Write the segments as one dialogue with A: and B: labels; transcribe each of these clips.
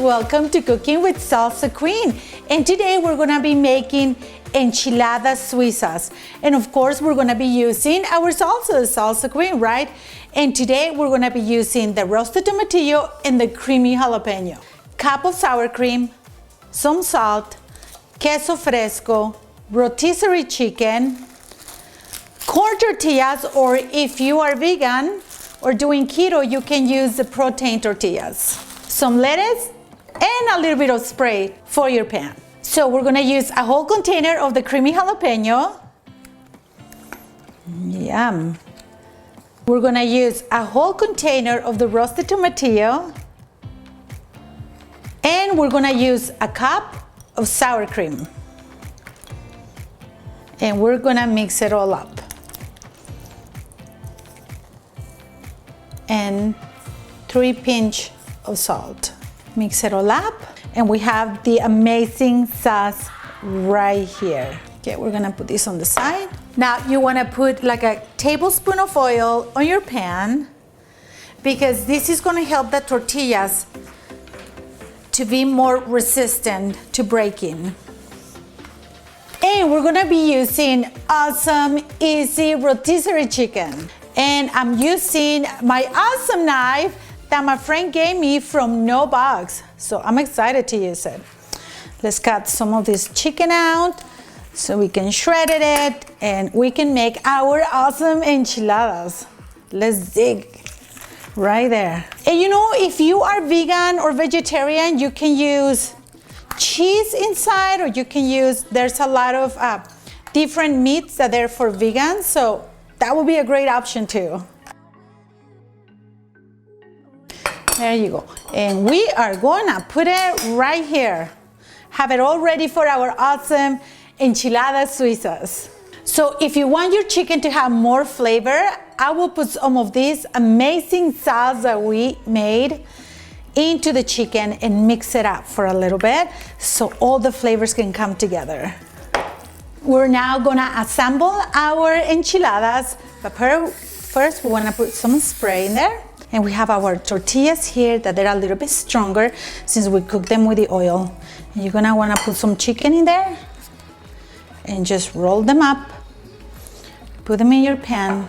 A: welcome to Cooking with Salsa Queen. And today we're gonna be making enchiladas suizas. And of course we're gonna be using our salsa, Salsa Queen, right? And today we're gonna be using the roasted tomatillo and the creamy jalapeno. Cup of sour cream, some salt, queso fresco, rotisserie chicken, corn tortillas, or if you are vegan or doing keto, you can use the protein tortillas. Some lettuce and a little bit of spray for your pan. So we're gonna use a whole container of the creamy jalapeno. Yum. We're gonna use a whole container of the roasted tomatillo. And we're gonna use a cup of sour cream. And we're gonna mix it all up. And 3 pinches of salt. Mix it all up, and we have the amazing sauce right here. Okay, we're gonna put this on the side. Now you wanna put like a tablespoon of oil on your pan, because this is gonna help the tortillas to be more resistant to breaking. And we're gonna be using awesome, easy rotisserie chicken. And I'm using my awesome knife that my friend gave me from No Box. So I'm excited to use it. Let's cut some of this chicken out so we can shred it and we can make our awesome enchiladas. Let's dig right there. And you know, if you are vegan or vegetarian, you can use cheese inside, or you can use, there's a lot of different meats that are for vegans. So that would be a great option too. There you go. And we are gonna put it right here. Have it all ready for our awesome enchiladas suizas. So if you want your chicken to have more flavor, I will put some of this amazing sauce that we made into the chicken and mix it up for a little bit so all the flavors can come together. We're now gonna assemble our enchiladas, but first we wanna put some spray in there. And we have our tortillas here that they're a little bit stronger since we cook them with the oil. And you're gonna wanna put some chicken in there and just roll them up, put them in your pan,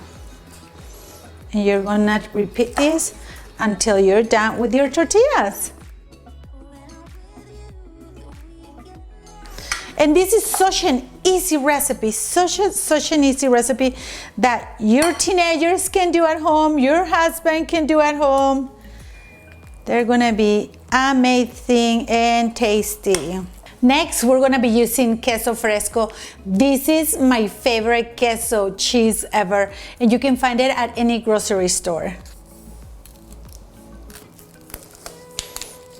A: and you're gonna repeat this until you're done with your tortillas. And this is such an easy recipe, such an easy recipe that your teenagers can do at home, your husband can do at home. They're gonna be amazing and tasty. Next, we're gonna be using queso fresco. This is my favorite queso cheese ever, and you can find it at any grocery store.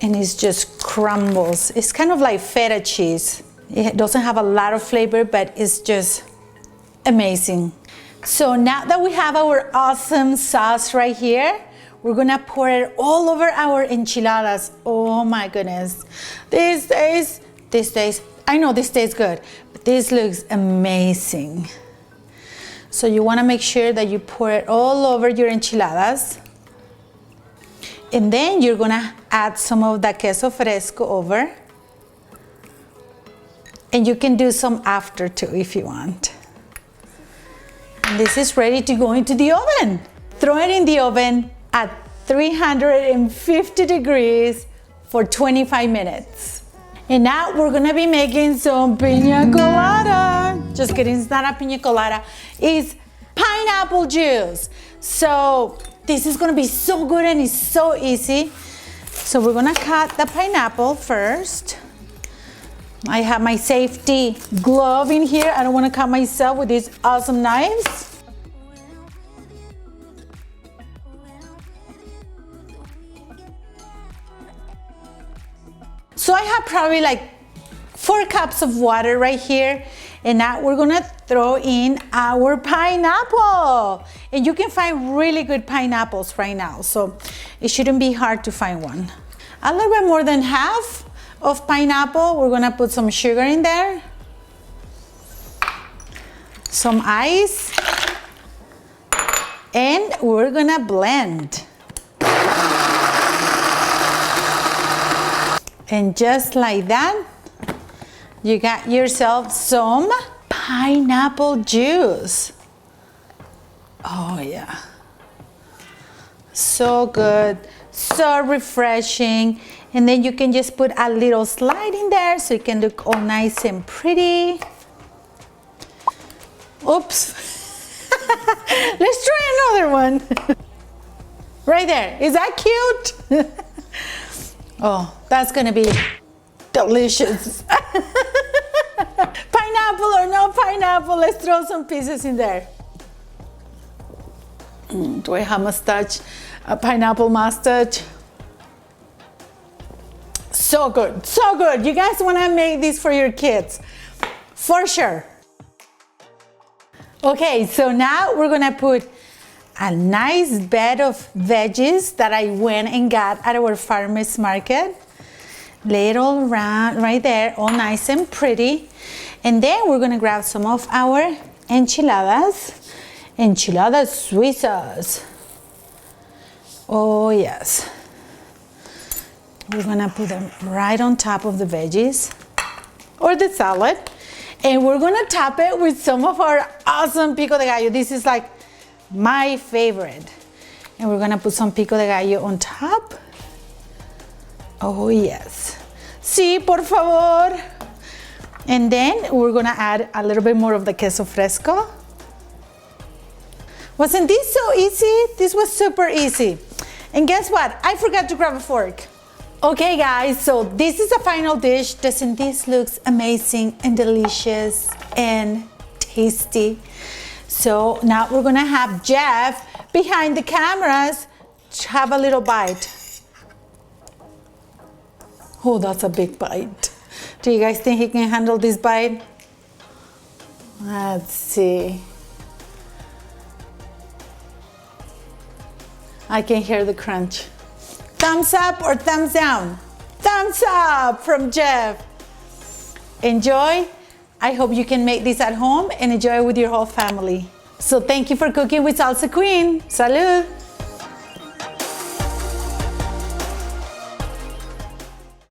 A: And it just crumbles. It's kind of like feta cheese. It doesn't have a lot of flavor, but it's just amazing. So now that we have our awesome sauce right here, we're gonna pour it all over our enchiladas. Oh my goodness. This tastes, I know this tastes good, but this looks amazing. So you wanna make sure that you pour it all over your enchiladas. And then you're gonna add some of the queso fresco over. And you can do some after too if you want. And this is ready to go into the oven. Throw it in the oven at 350 degrees for 25 minutes. And now we're gonna be making some piña colada. Just kidding, it's not a piña colada, it's pineapple juice. So this is gonna be so good and it's so easy. So we're gonna cut the pineapple first. I have my safety glove in here. I don't want to cut myself with these awesome knives. So I have probably like 4 cups of water right here. And now we're gonna throw in our pineapple. And you can find really good pineapples right now. So it shouldn't be hard to find one. A little bit more than half of pineapple. We're gonna put some sugar in there, some ice, and we're gonna blend. And just like that, you got yourself some pineapple juice. Oh yeah. So good, so refreshing. And then you can just put a little slide in there so it can look all nice and pretty. Oops. Let's try another one. Right there. Is that cute? Oh, that's gonna be delicious. Pineapple or no pineapple, let's throw some pieces in there. Do I have mustache? A pineapple mustache? So good, so good. You guys wanna make this for your kids? For sure. Okay, so now we're gonna put a nice bed of veggies that I went and got at our farmer's market. Lay it all around right there, all nice and pretty. And then we're gonna grab some of our enchiladas Suizas. Oh yes. We're gonna put them right on top of the veggies or the salad. And we're gonna top it with some of our awesome pico de gallo. This is like my favorite. And we're gonna put some pico de gallo on top. Oh yes. Sí, por favor. And then we're gonna add a little bit more of the queso fresco. Wasn't this so easy? This was super easy. And guess what? I forgot to grab a fork. Okay guys, so this is the final dish. Doesn't this look amazing and delicious and tasty? So now we're gonna have Jeff behind the cameras to have a little bite. Oh, that's a big bite. Do you guys think he can handle this bite? Let's see. I can hear the crunch. Thumbs up or thumbs down? Thumbs up from Jeff. Enjoy. I hope you can make this at home and enjoy it with your whole family. So thank you for cooking with Salsa Queen. Salud.